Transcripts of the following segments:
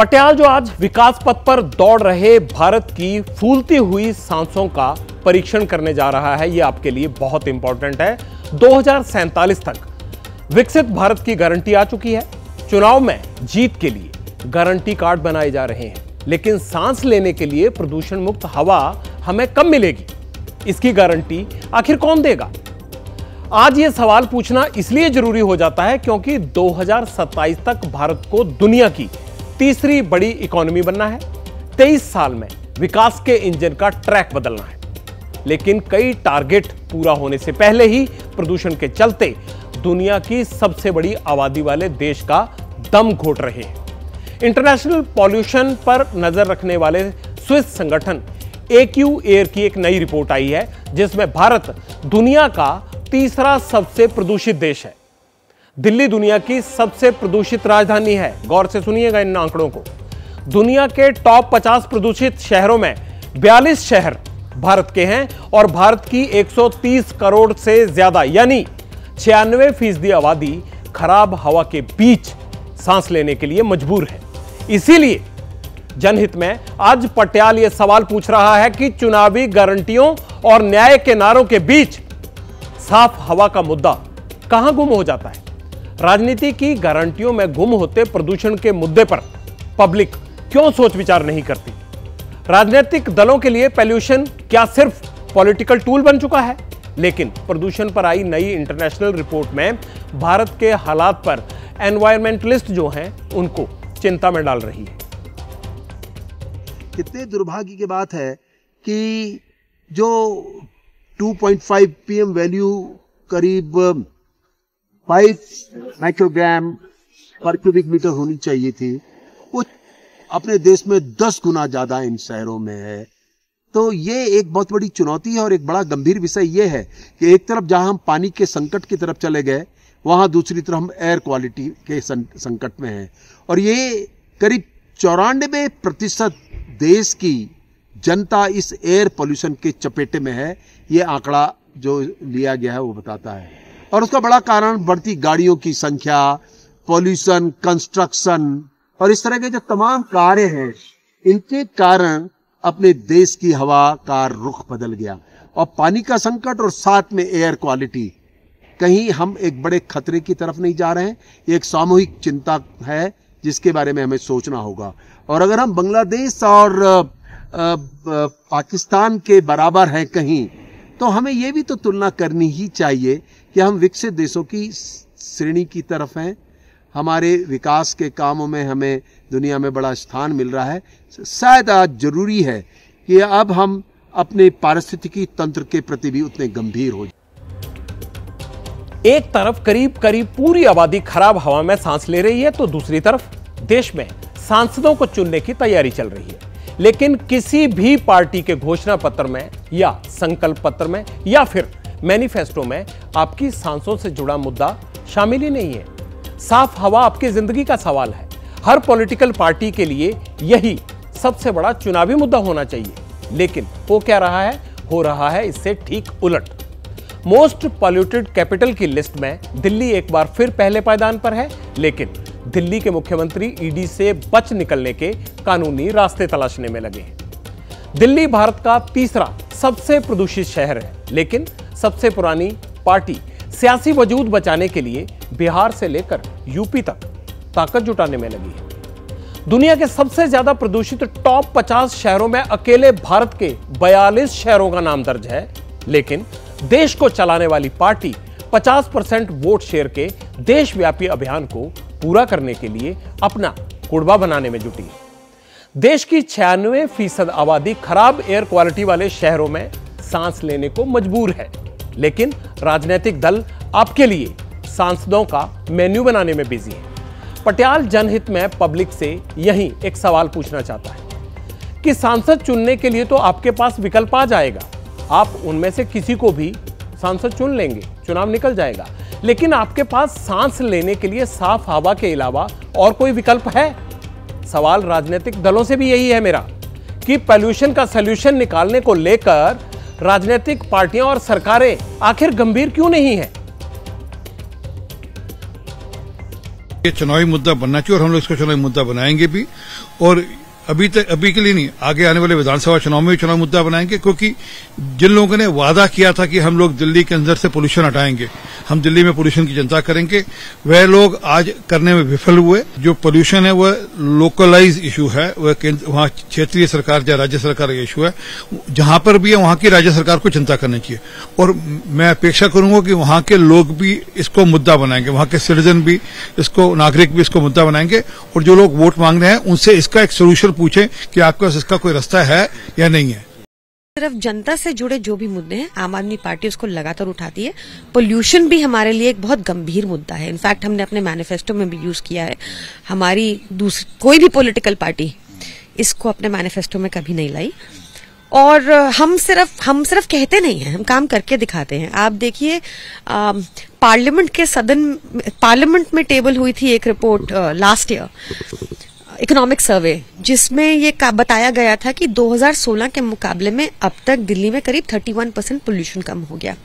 पटियाल जो आज विकास पथ पर दौड़ रहे भारत की फूलती हुई सांसों का परीक्षण करने जा रहा है, यह आपके लिए बहुत इंपॉर्टेंट है। 2047 तक विकसित भारत की गारंटी आ चुकी है। चुनाव में जीत के लिए गारंटी कार्ड बनाए जा रहे हैं, लेकिन सांस लेने के लिए प्रदूषण मुक्त हवा हमें कब मिलेगी, इसकी गारंटी आखिर कौन देगा? आज यह सवाल पूछना इसलिए जरूरी हो जाता है क्योंकि 2027 तक भारत को दुनिया की तीसरी बड़ी इकोनॉमी बनना है। 23 साल में विकास के इंजन का ट्रैक बदलना है, लेकिन कई टारगेट पूरा होने से पहले ही प्रदूषण के चलते दुनिया की सबसे बड़ी आबादी वाले देश का दम घोट रहे हैं। इंटरनेशनल पॉल्यूशन पर नजर रखने वाले स्विस संगठन AQAir की एक नई रिपोर्ट आई है, जिसमें भारत दुनिया का तीसरा सबसे प्रदूषित देश है। दिल्ली दुनिया की सबसे प्रदूषित राजधानी है। गौर से सुनिएगा इन आंकड़ों को। दुनिया के टॉप 50 प्रदूषित शहरों में 42 शहर भारत के हैं और भारत की 130 करोड़ से ज्यादा यानी 96% आबादी खराब हवा के बीच सांस लेने के लिए मजबूर है। इसीलिए जनहित में आज पटियाल यह सवाल पूछ रहा है कि चुनावी गारंटियों और न्याय के नारों के बीच साफ हवा का मुद्दा कहां गुम हो जाता है। राजनीति की गारंटियों में गुम होते प्रदूषण के मुद्दे पर पब्लिक क्यों सोच विचार नहीं करती? राजनीतिक दलों के लिए पॉल्यूशन क्या सिर्फ पॉलिटिकल टूल बन चुका है? लेकिन प्रदूषण पर आई नई इंटरनेशनल रिपोर्ट में भारत के हालात पर एनवायरमेंटलिस्ट जो हैं उनको चिंता में डाल रही है। कितने दुर्भाग्य की बात है कि जो 2.5 PM वैल्यू करीब 5 माइक्रोग्राम पर क्यूबिक मीटर होनी चाहिए थी, वो अपने देश में 10 गुना ज्यादा इन शहरों में है। तो ये एक बहुत बड़ी चुनौती है और एक बड़ा गंभीर विषय ये है कि एक तरफ जहां हम पानी के संकट की तरफ चले गए, वहां दूसरी तरफ हम एयर क्वालिटी के संकट में हैं। और ये करीब 94% देश की जनता इस एयर पोल्यूशन के चपेटे में है। ये आंकड़ा जो लिया गया है वो बताता है। और उसका बड़ा कारण बढ़ती गाड़ियों की संख्या, पॉल्यूशन, कंस्ट्रक्शन और इस तरह के जो तमाम कार्य हैं, इनके कारण अपने देश की हवा का रुख बदल गया। और पानी का संकट और साथ में एयर क्वालिटी, कहीं हम एक बड़े खतरे की तरफ नहीं जा रहे हैं? एक सामूहिक चिंता है जिसके बारे में हमें सोचना होगा। और अगर हम बांग्लादेश और पाकिस्तान के बराबर हैं कहीं, तो हमें यह भी तो तुलना करनी ही चाहिए कि हम विकसित देशों की श्रेणी की तरफ हैं। हमारे विकास के कामों में हमें दुनिया में बड़ा स्थान मिल रहा है। शायद आज जरूरी है कि अब हम अपने पारिस्थितिकी तंत्र के प्रति भी उतने गंभीर हो जाए। एक तरफ करीब करीब पूरी आबादी खराब हवा में सांस ले रही है, तो दूसरी तरफ देश में सांसदों को चुनने की तैयारी चल रही है। लेकिन किसी भी पार्टी के घोषणा पत्र में या संकल्प पत्र में या फिर मैनिफेस्टो में आपकी सांसों से जुड़ा मुद्दा शामिल ही नहीं है। साफ हवा आपकी जिंदगी का सवाल है। हर पॉलिटिकल पार्टी के लिए यही सबसे बड़ा चुनावी मुद्दा होना चाहिए, लेकिन हो क्या रहा है? हो रहा है इससे ठीक उलट। मोस्ट पॉल्यूटेड कैपिटल की लिस्ट में दिल्ली एक बार फिर पहले पायदान पर है, लेकिन दिल्ली के मुख्यमंत्री ईडी से बच निकलने के कानूनी रास्ते तलाशने में लगे हैं। दिल्ली भारत का तीसरा सबसे प्रदूषित शहर है, लेकिन सबसे पुरानी पार्टी सियासी वजूद बचाने के लिए बिहार से लेकर यूपी तक ताकत जुटाने में लगी है। दुनिया के सबसे ज्यादा प्रदूषित टॉप 50 शहरों में अकेले भारत के 42 शहरों का नाम दर्ज है, लेकिन देश को चलाने वाली पार्टी 50% वोट शेयर के देशव्यापी अभियान को पूरा करने के लिए अपना कुड़बा बनाने में जुटी है। देश की 96% आबादी खराब एयर क्वालिटी वाले शहरों में सांस लेने को मजबूर है, लेकिन राजनीतिक दल आपके लिए सांसदों का मेन्यू बनाने में बिजी है। पटियाल जनहित में पब्लिक से यही एक सवाल पूछना चाहता है कि सांसद चुनने के लिए तो आपके पास विकल्प आ जाएगा, आप उनमें से किसी को भी सांसद चुन लेंगे, चुनाव निकल जाएगा, लेकिन आपके पास सांस लेने के लिए साफ हवा के अलावा और कोई विकल्प है? सवाल राजनीतिक दलों से भी यही है मेरा कि पॉल्यूशन का सलूशन निकालने को लेकर राजनीतिक पार्टियां और सरकारें आखिर गंभीर क्यों नहीं है? ये चुनावी मुद्दा बनना चाहिए और हम लोग इसको चुनावी मुद्दा बनाएंगे भी। और अभी के लिए नहीं, आगे आने वाले विधानसभा चुनाव में भी चुनाव मुद्दा बनाएंगे, क्योंकि जिन लोगों ने वादा किया था कि हम लोग दिल्ली के अंदर से पोल्यूशन हटाएंगे, हम दिल्ली में पोल्यूशन की चिंता करेंगे, वह लोग आज करने में विफल हुए। जो पोल्यूशन है वह लोकलाइज इशू है, वह वहां क्षेत्रीय सरकार या राज्य सरकार का इशू है। जहां पर भी है वहां की राज्य सरकार को चिंता करनी चाहिए और मैं अपेक्षा करूंगा कि वहां के लोग भी इसको मुद्दा बनाएंगे, वहां के सिटीजन भी इसको, नागरिक भी इसको मुद्दा बनाएंगे। और जो लोग वोट मांग रहे हैं उनसे इसका एक सोल्यूशन पूछें कि आपके पास इसका कोई रास्ता है या नहीं है। सिर्फ जनता से जुड़े जो भी मुद्दे हैं आम आदमी पार्टी उसको लगातार उठाती है। पोल्यूशन भी हमारे लिए एक बहुत गंभीर मुद्दा है। इनफैक्ट हमने अपने मैनिफेस्टो में भी यूज किया है। हमारी कोई भी पॉलिटिकल पार्टी इसको अपने मैनिफेस्टो में कभी नहीं लाई। और हम सिर्फ कहते नहीं हैं, हम काम करके दिखाते हैं। आप देखिए पार्लियामेंट में टेबल हुई थी एक report last year, economic survey, जिसमें ये बताया गया था कि 2016 के मुकाबले में अब तक दिल्ली में करीब 31% पोल्यूशन कम हो गया।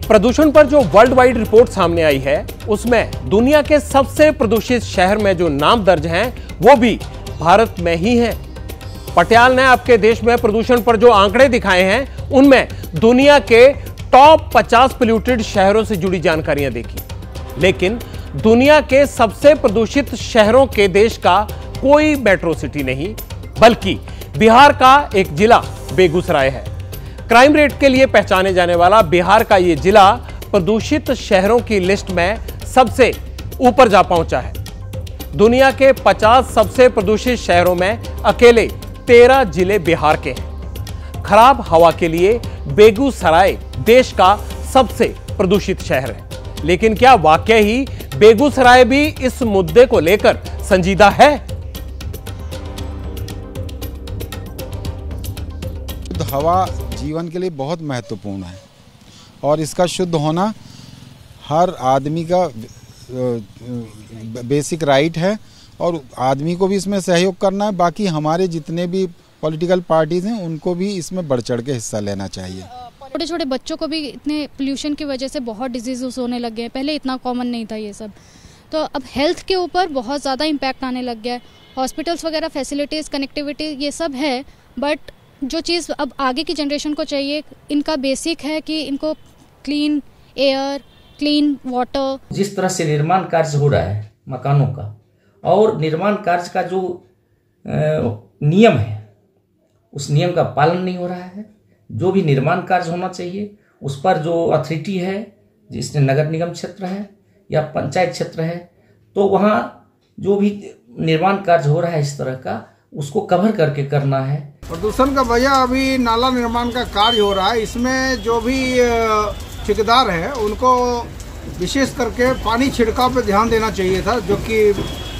प्रदूषण पर जो वर्ल्ड वाइड रिपोर्ट सामने आई है उसमें दुनिया के सबसे प्रदूषित शहर में जो नाम दर्ज हैं वो भी भारत में ही है। पटियाल ने आपके देश में प्रदूषण पर जो आंकड़े दिखाए हैं उनमें दुनिया के टॉप 50 पोल्यूटेड शहरों से जुड़ी जानकारियां देखी, लेकिन दुनिया के सबसे प्रदूषित शहरों के देश का कोई मेट्रो सिटी नहीं, बल्कि बिहार का एक जिला बेगूसराय है। क्राइम रेट के लिए पहचाने जाने वाला बिहार का यह जिला प्रदूषित शहरों की लिस्ट में सबसे ऊपर जा पहुंचा है। दुनिया के 50 सबसे प्रदूषित शहरों में अकेले 13 जिले बिहार के हैं। खराब हवा के लिए बेगूसराय देश का सबसे प्रदूषित शहर है। लेकिन क्या वाकई ही बेगूसराय भी इस मुद्दे को लेकर संजीदा है? शुद्ध हवा जीवन के लिए बहुत महत्वपूर्ण है और इसका शुद्ध होना हर आदमी का बेसिक राइट है और आदमी को भी इसमें सहयोग करना है। बाकी हमारे जितने भी पॉलिटिकल पार्टीज हैं उनको भी इसमें बढ़ चढ़ के हिस्सा लेना चाहिए। छोटे छोटे बच्चों को भी इतने पोल्यूशन की वजह से बहुत डिजीज होने लग गए हैं। पहले इतना कॉमन नहीं था ये सब, तो अब हेल्थ के ऊपर बहुत ज़्यादा इम्पैक्ट आने लग गया है। हॉस्पिटल्स वगैरह, फैसिलिटीज़, कनेक्टिविटी, ये सब है, बट जो चीज़ अब आगे की जनरेशन को चाहिए, इनका बेसिक है कि इनको क्लीन एयर, क्लीन वाटर। जिस तरह से निर्माण कार्य हो रहा है मकानों का, और निर्माण कार्य का जो नियम है उस नियम का पालन नहीं हो रहा है। जो भी निर्माण कार्य होना चाहिए उस पर जो अथॉरिटी है, जिसने नगर निगम क्षेत्र है या पंचायत क्षेत्र है, तो वहाँ जो भी निर्माण कार्य हो रहा है इस तरह का, उसको कवर करके करना है। प्रदूषण का वजह अभी नाला निर्माण का कार्य हो रहा है, इसमें जो भी ठेकेदार है उनको विशेष करके पानी छिड़काव पे ध्यान देना चाहिए था, जो कि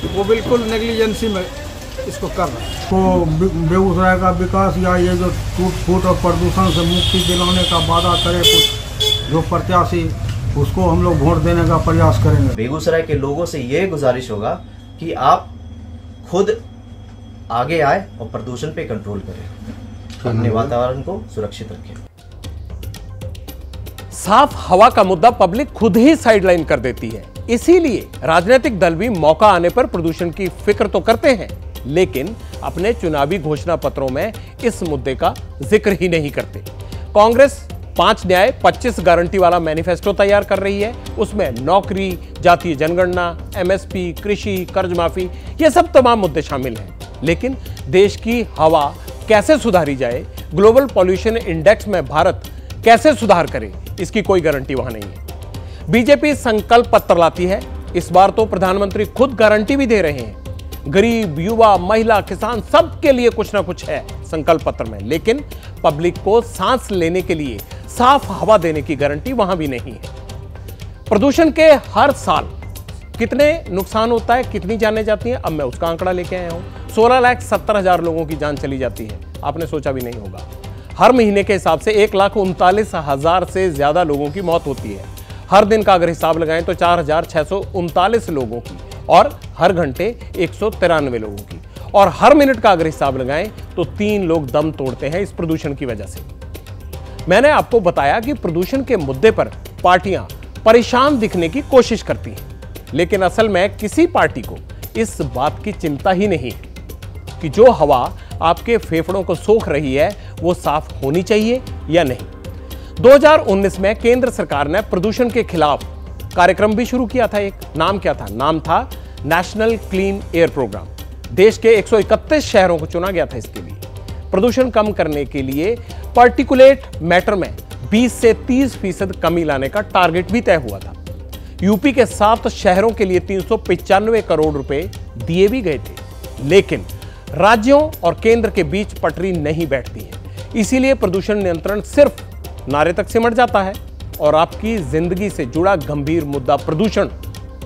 वो बिल्कुल नेग्लिजेंसी में इसको कर रहा है। तो बेगूसराय का विकास या ये जो टूट फूट और प्रदूषण से मुक्ति दिलाने का वादा करे कुछ जो प्रत्याशी, उसको हम लोग वोट देने का प्रयास करेंगे। बेगूसराय के लोगों से ये गुजारिश होगा कि आप खुद आगे आए और प्रदूषण पे कंट्रोल करें, अपने वातावरण को सुरक्षित रखें। साफ हवा का मुद्दा पब्लिक खुद ही साइडलाइन कर देती है, इसीलिए राजनीतिक दल भी मौका आने पर प्रदूषण की फिक्र तो करते हैं, लेकिन अपने चुनावी घोषणा पत्रों में इस मुद्दे का जिक्र ही नहीं करते। कांग्रेस 5 न्याय 25 गारंटी वाला मैनिफेस्टो तैयार कर रही है। उसमें नौकरी, जातीय जनगणना, एमएसपी, कृषि, कर्ज माफी, ये सब तमाम मुद्दे शामिल हैं। लेकिन देश की हवा कैसे सुधारी जाए, ग्लोबल पॉल्यूशन इंडेक्स में भारत कैसे सुधार करे, इसकी कोई गारंटी वहां नहीं है। बीजेपी संकल्प पत्र लाती है, इस बार तो प्रधानमंत्री खुद गारंटी भी दे रहे हैं। गरीब, युवा, महिला, किसान, सबके लिए कुछ ना कुछ है संकल्प पत्र में, लेकिन पब्लिक को सांस लेने के लिए साफ हवा देने की गारंटी वहां भी नहीं है। प्रदूषण के हर साल कितने नुकसान होता है, कितनी जानें जाती हैं, अब मैं उसका आंकड़ा लेके आया हूं। 16,70,000 लोगों की जान चली जाती है, आपने सोचा भी नहीं होगा। हर महीने के हिसाब से 1,39,000 से ज्यादा लोगों की मौत होती है। हर दिन का अगर हिसाब लगाएं तो 4,639 लोगों की, और हर घंटे 193 लोगों की, और हर मिनट का अगर हिसाब लगाएं तो 3 लोग दम तोड़ते हैं इस प्रदूषण की वजह से। मैंने आपको बताया कि प्रदूषण के मुद्दे पर पार्टियां परेशान दिखने की कोशिश करती हैं, लेकिन असल में किसी पार्टी को इस बात की चिंता ही नहीं है कि जो हवा आपके फेफड़ों को सोख रही है वो साफ होनी चाहिए या नहीं। 2019 में केंद्र सरकार ने प्रदूषण के खिलाफ कार्यक्रम भी शुरू किया था। एक नाम क्या था? नाम था नेशनल क्लीन एयर प्रोग्राम। देश के 131 शहरों को चुना गया था इसके लिए। प्रदूषण कम करने के लिए पार्टिकुलेट मैटर में 20 से 30% कमी लाने का टारगेट भी तय हुआ था। यूपी के 7 शहरों के लिए 395 करोड़ रुपए दिए भी गए थे, लेकिन राज्यों और केंद्र के बीच पटरी नहीं बैठती है। इसीलिए प्रदूषण नियंत्रण सिर्फ नारे तक सिमट जाता है और आपकी जिंदगी से जुड़ा गंभीर मुद्दा प्रदूषण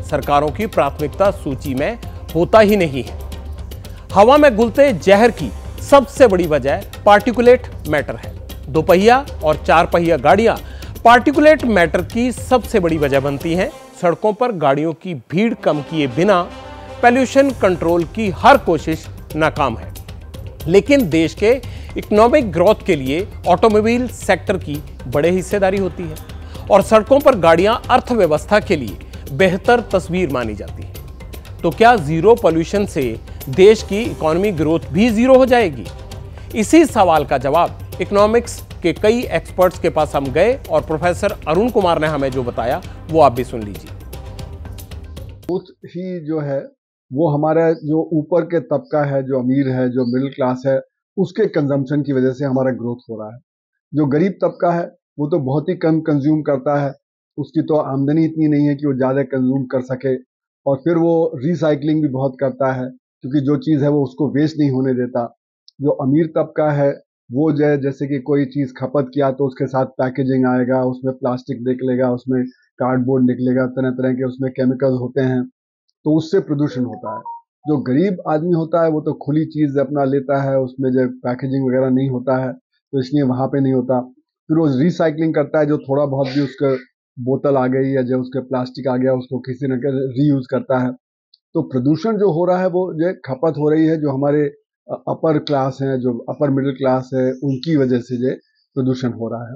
सरकारों की प्राथमिकता सूची में होता ही नहीं है। हवा में घुलते जहर की सबसे बड़ी वजह पार्टिकुलेट मैटर है। दोपहिया और 4 पहिया गाड़ियां पार्टिकुलेट मैटर की सबसे बड़ी वजह बनती हैं। सड़कों पर गाड़ियों की भीड़ कम किए बिना पॉल्यूशन कंट्रोल की हर कोशिश नाकाम है। लेकिन देश के इकोनॉमिक ग्रोथ के लिए ऑटोमोबाइल सेक्टर की बड़ी हिस्सेदारी होती है और सड़कों पर गाड़ियां अर्थव्यवस्था के लिए बेहतर तस्वीर मानी जाती है। तो क्या जीरो पॉल्यूशन से देश की इकोनॉमी ग्रोथ भी जीरो हो जाएगी? इसी सवाल का जवाब इकोनॉमिक्स के कई एक्सपर्ट्स के पास हम गए और प्रोफेसर अरुण कुमार ने हमें जो बताया वो आप भी सुन लीजिए। ही जो है वो हमारा जो ऊपर के तबका है, जो अमीर है, जो मिडिल क्लास है, उसके कंजम्पशन की वजह से हमारा ग्रोथ हो रहा है। जो गरीब तबका है वो तो बहुत ही कम कंज्यूम करता है, उसकी तो आमदनी इतनी नहीं है कि वो ज़्यादा कंज्यूम कर सके, और फिर वो रिसाइकलिंग भी बहुत करता है क्योंकि जो चीज़ है वो उसको वेस्ट नहीं होने देता। जो अमीर तबका है वो जैसे कि कोई चीज़ खपत किया तो उसके साथ पैकेजिंग आएगा, उसमें प्लास्टिक निकलेगा, उसमें कार्डबोर्ड निकलेगा, तरह तरह के उसमें केमिकल्स होते हैं, तो उससे प्रदूषण होता है। जो गरीब आदमी होता है वो तो खुली चीज़ अपना लेता है, उसमें जो पैकेजिंग वगैरह नहीं होता है तो इसलिए वहाँ पे नहीं होता। फिर वो रिसाइकलिंग करता है, जो थोड़ा बहुत भी उसका बोतल आ गई या जो उसके प्लास्टिक आ गया उसको किसी न किसी रीयूज करता है। तो प्रदूषण जो हो रहा है वो जो खपत हो रही है, जो हमारे अपर क्लास हैं, जो अपर मिडिल क्लास है, उनकी वजह से जो प्रदूषण हो रहा है।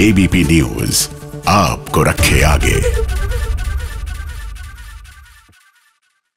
एबीपी न्यूज आपको रखे आगे।